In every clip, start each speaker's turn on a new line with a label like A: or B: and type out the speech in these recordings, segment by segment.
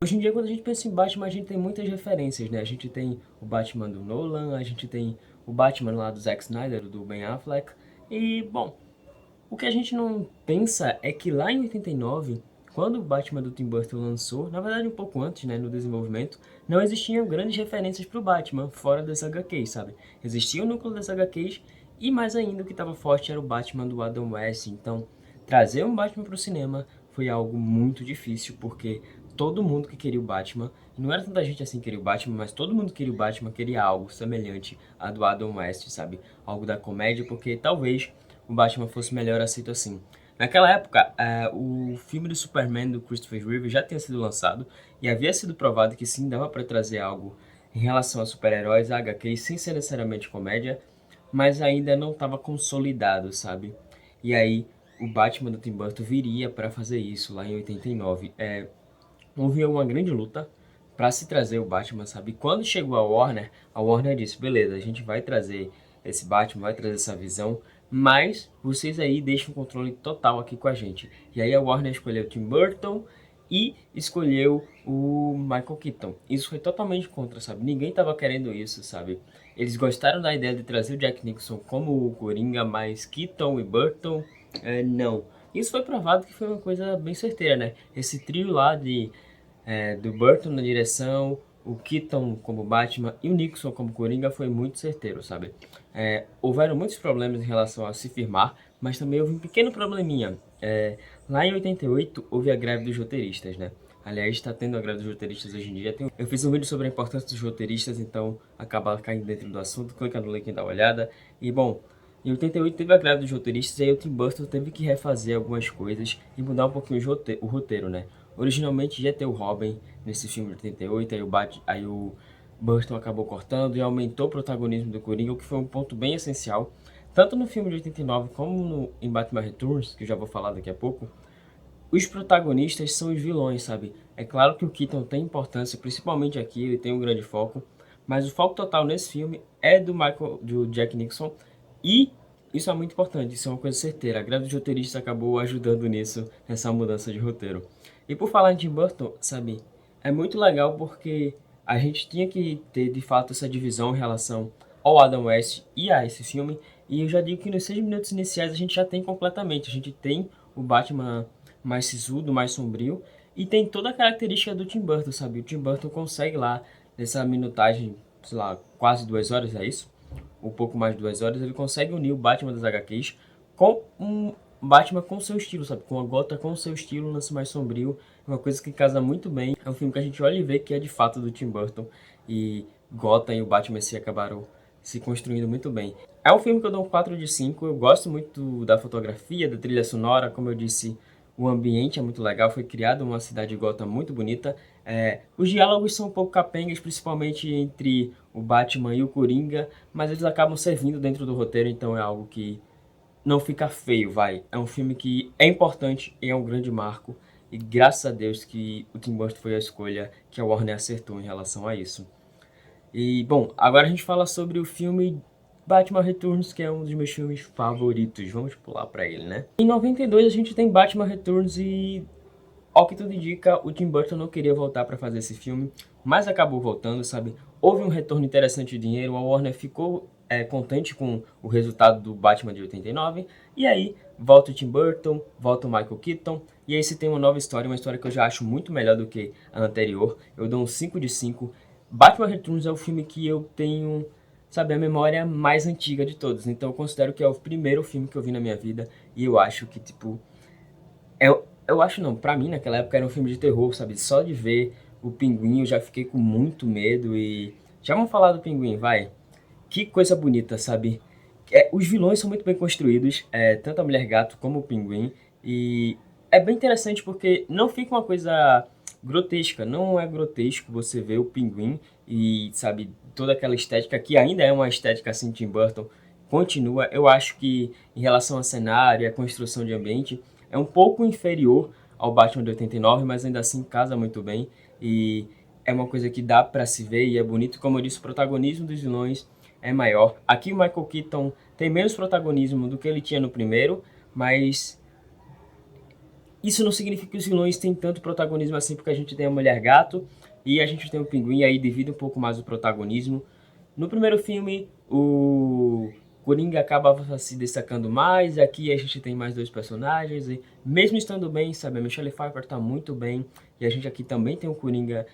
A: Hoje em dia, quando a gente pensa em Batman, a gente tem muitas referências, né? A gente tem o Batman do Nolan, a gente tem o Batman lá do Zack Snyder, do Ben Affleck. E, bom, o que a gente não pensa é que lá em 89, quando o Batman do Tim Burton lançou, na verdade um pouco antes, né, no desenvolvimento, não existiam grandes referências para o Batman fora das HQs, sabe? Existia o núcleo das HQs e mais ainda o que estava forte era o Batman do Adam West. Então, trazer um Batman para o cinema foi algo muito difícil, porque todo mundo que queria o Batman, e não era tanta gente assim que queria o Batman, mas todo mundo que queria o Batman queria algo semelhante a do Adam West, sabe? Algo da comédia, porque talvez o Batman fosse melhor aceito assim. Naquela época, o filme do Superman do Christopher Reeve já tinha sido lançado e havia sido provado que sim, dava para trazer algo em relação a super-heróis, a HQ, sem ser necessariamente comédia, mas ainda não estava consolidado, sabe? E aí, o Batman do Tim Burton viria para fazer isso lá em 89. Houve uma grande luta para se trazer o Batman, sabe? Quando chegou a Warner disse: beleza, a gente vai trazer esse Batman, vai trazer essa visão, mas vocês aí deixam o controle total aqui com a gente. E aí a Warner escolheu Tim Burton e escolheu o Michael Keaton. Isso foi totalmente contra, sabe? Ninguém estava querendo isso, sabe? Eles gostaram da ideia de trazer o Jack Nicholson como o Coringa, mas Keaton e Burton, não. Isso foi provado que foi uma coisa bem certeira, né? Esse trio lá do Burton na direção, o Keaton como Batman e o Nixon como Coringa foi muito certeiro, sabe? Houveram muitos problemas em relação a se firmar, mas também houve um pequeno probleminha. Lá em 88 houve a greve dos roteiristas, né? Aliás, está tendo a greve dos roteiristas hoje em dia. Eu fiz um vídeo sobre a importância dos roteiristas, então acaba caindo dentro do assunto. Clica no link e dá uma olhada. E bom, em 88 teve a greve dos roteiristas e aí o Tim Burton teve que refazer algumas coisas e mudar um pouquinho o roteiro, né? Originalmente ia ter o Robin nesse filme de 88, aí o Burton acabou cortando e aumentou o protagonismo do Coringa, o que foi um ponto bem essencial. Tanto no filme de 89 como em Batman Returns, que eu já vou falar daqui a pouco, os protagonistas são os vilões, sabe? É claro que o Keaton tem importância, principalmente aqui, ele tem um grande foco, mas o foco total nesse filme é do Jack Nicholson, e isso é muito importante, isso é uma coisa certeira. A greve dos roteiristas acabou ajudando nisso, nessa mudança de roteiro. E por falar em Tim Burton, sabe, é muito legal porque a gente tinha que ter de fato essa divisão em relação ao Adam West e a esse filme, e eu já digo que nos 6 minutos iniciais a gente já tem completamente, a gente tem o Batman mais sisudo, mais sombrio, e tem toda a característica do Tim Burton, sabe? O Tim Burton consegue lá, nessa minutagem, sei lá, quase 2 horas, é isso? Um pouco mais de 2 horas, ele consegue unir o Batman das HQs com um Batman com seu estilo, sabe? Com a Gotham com seu estilo, um lance mais sombrio, uma coisa que casa muito bem. É um filme que a gente olha e vê que é de fato do Tim Burton, e Gotham e o Batman se acabaram se construindo muito bem. É um filme que eu dou um 4 de 5. Eu gosto muito da fotografia, da trilha sonora, como eu disse, o ambiente é muito legal, foi criada uma cidade de Gotham muito bonita. Os diálogos são um pouco capengas, principalmente entre o Batman e o Coringa, mas eles acabam servindo dentro do roteiro, então é algo que não fica feio, vai. É um filme que é importante e é um grande marco, e graças a Deus que o Tim Burton foi a escolha que a Warner acertou em relação a isso. E, bom, agora a gente fala sobre o filme Batman Returns, que é um dos meus filmes favoritos. Vamos pular pra ele, né? Em 92 a gente tem Batman Returns e, ao que tudo indica, o Tim Burton não queria voltar para fazer esse filme, mas acabou voltando, sabe? Houve um retorno interessante de dinheiro, a Warner ficou contente com o resultado do Batman de 89, e aí volta o Tim Burton, volta o Michael Keaton, e aí se tem uma história que eu já acho muito melhor do que a anterior. Eu dou um 5 de 5. Batman Returns é o filme que eu tenho, sabe, a memória mais antiga de todos, então eu considero que é o primeiro filme que eu vi na minha vida, e eu acho que, tipo, eu acho não, pra mim naquela época era um filme de terror, sabe? Só de ver o Pinguim eu já fiquei com muito medo e... Já vamos falar do Pinguim, vai. Que coisa bonita, sabe? Os vilões são muito bem construídos, tanto a Mulher Gato como o Pinguim, e é bem interessante porque não fica uma coisa grotesca, não é grotesco você ver o Pinguim e, sabe, toda aquela estética que ainda é uma estética assim Tim Burton, continua. Eu acho que em relação ao cenário e a construção de ambiente é um pouco inferior ao Batman de 89, mas ainda assim casa muito bem e é uma coisa que dá pra se ver e é bonito. Como eu disse, o protagonismo dos vilões é maior. Aqui o Michael Keaton tem menos protagonismo do que ele tinha no primeiro, mas isso não significa que os vilões têm tanto protagonismo assim, porque a gente tem a Mulher Gato e a gente tem o Pinguim, e aí divide um pouco mais o protagonismo. No primeiro filme, o Coringa acaba se destacando mais, aqui a gente tem mais dois personagens, e mesmo estando bem, sabe, a Michelle Pfeiffer tá muito bem, e a gente aqui também tem o Coringa,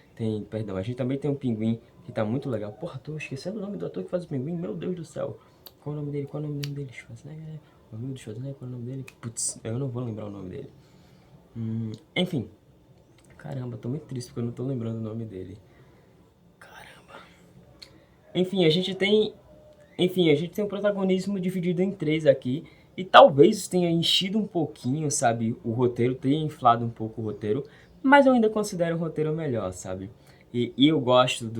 A: perdão, a gente também tem o Pinguim, que tá muito legal. Porra, tô esquecendo o nome do ator que faz o Pinguim, meu Deus do céu. Qual é o nome dele? Qual é o nome dele? Schwarzenegger? O amigo do Schwarzenegger, qual é o nome dele? Putz, eu não vou lembrar o nome dele. Enfim, caramba, tô muito triste porque eu não tô lembrando o nome dele. Caramba. Enfim, a gente tem um protagonismo dividido em três aqui. E talvez isso tenha enchido um pouquinho, sabe? O roteiro, tenha inflado um pouco o roteiro. Mas eu ainda considero o roteiro melhor, sabe? E eu gosto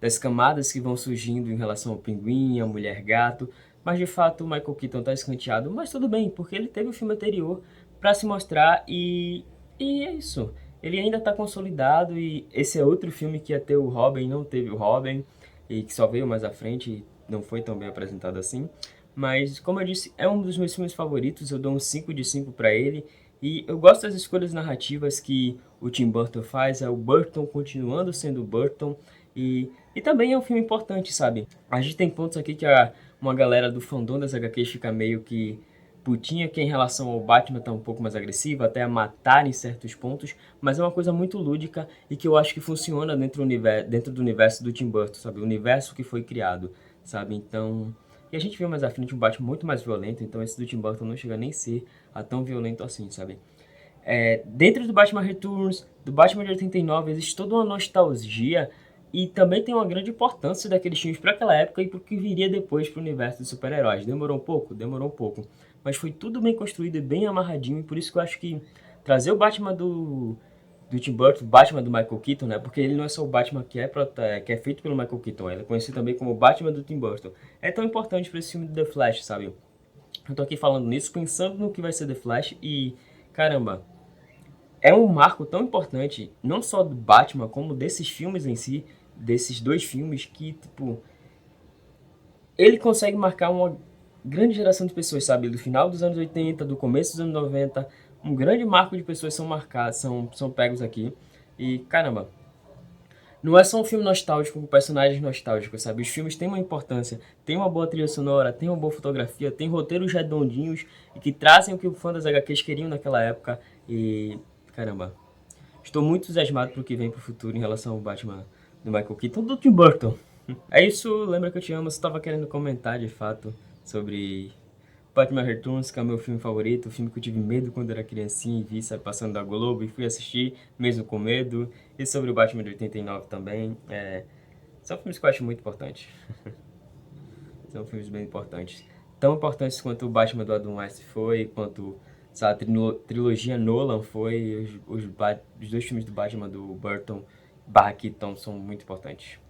A: das camadas que vão surgindo em relação ao Pinguim, à Mulher Gato. Mas de fato o Michael Keaton tá escanteado. Mas tudo bem, porque ele teve o filme anterior pra se mostrar e é isso. Ele ainda tá consolidado e esse é outro filme que ia ter o Robin, não teve o Robin e que só veio mais à frente e não foi tão bem apresentado assim. Mas, como eu disse, é um dos meus filmes favoritos, eu dou um 5 de 5 para ele. E eu gosto das escolhas narrativas que o Tim Burton faz, é o Burton continuando sendo Burton. E também é um filme importante, sabe? A gente tem pontos aqui que uma galera do fandom das HQs fica meio que putinha, que em relação ao Batman tá um pouco mais agressiva, até a matar em certos pontos, mas é uma coisa muito lúdica e que eu acho que funciona dentro do universo do Tim Burton, sabe? O universo que foi criado, sabe? Então... E a gente viu mais à frente um Batman muito mais violento, então esse do Tim Burton não chega nem a ser tão violento assim, sabe? Dentro do Batman Returns, do Batman de 89, existe toda uma nostalgia e também tem uma grande importância daqueles filmes para aquela época e para o que viria depois para o universo dos super-heróis. Demorou um pouco? Demorou um pouco. Mas foi tudo bem construído e bem amarradinho, e por isso que eu acho que trazer o Batman do Tim Burton, o Batman do Michael Keaton, né? Porque ele não é só o Batman que é feito pelo Michael Keaton, ele é conhecido também como o Batman do Tim Burton. É tão importante para esse filme do The Flash, sabe? Eu tô aqui falando nisso, pensando no que vai ser The Flash e, caramba, é um marco tão importante, não só do Batman, como desses filmes em si, desses dois filmes, que, tipo, ele consegue marcar uma grande geração de pessoas, sabe? Do final dos anos 80, do começo dos anos 90, um grande marco de pessoas são marcadas, são pegos aqui. E, caramba, não é só um filme nostálgico com personagens nostálgicos, sabe? Os filmes têm uma importância, tem uma boa trilha sonora, tem uma boa fotografia, tem roteiros redondinhos e que trazem o que o fã das HQs queriam naquela época. E, caramba, estou muito entusiasmado pro que vem pro futuro em relação ao Batman do Michael Keaton, do Tim Burton. É isso, lembra que eu te amo, você estava querendo comentar de fato sobre Batman Returns, que é o meu filme favorito, o filme que eu tive medo quando era criancinha e vi, sabe, passando da Globo e fui assistir, mesmo com medo. E sobre o Batman de 89 também. São filmes que eu acho muito importantes. São filmes bem importantes. Tão importantes quanto o Batman do Adam West foi, quanto a trilogia Nolan foi, os dois filmes do Batman do Burton barra Keaton são muito importantes.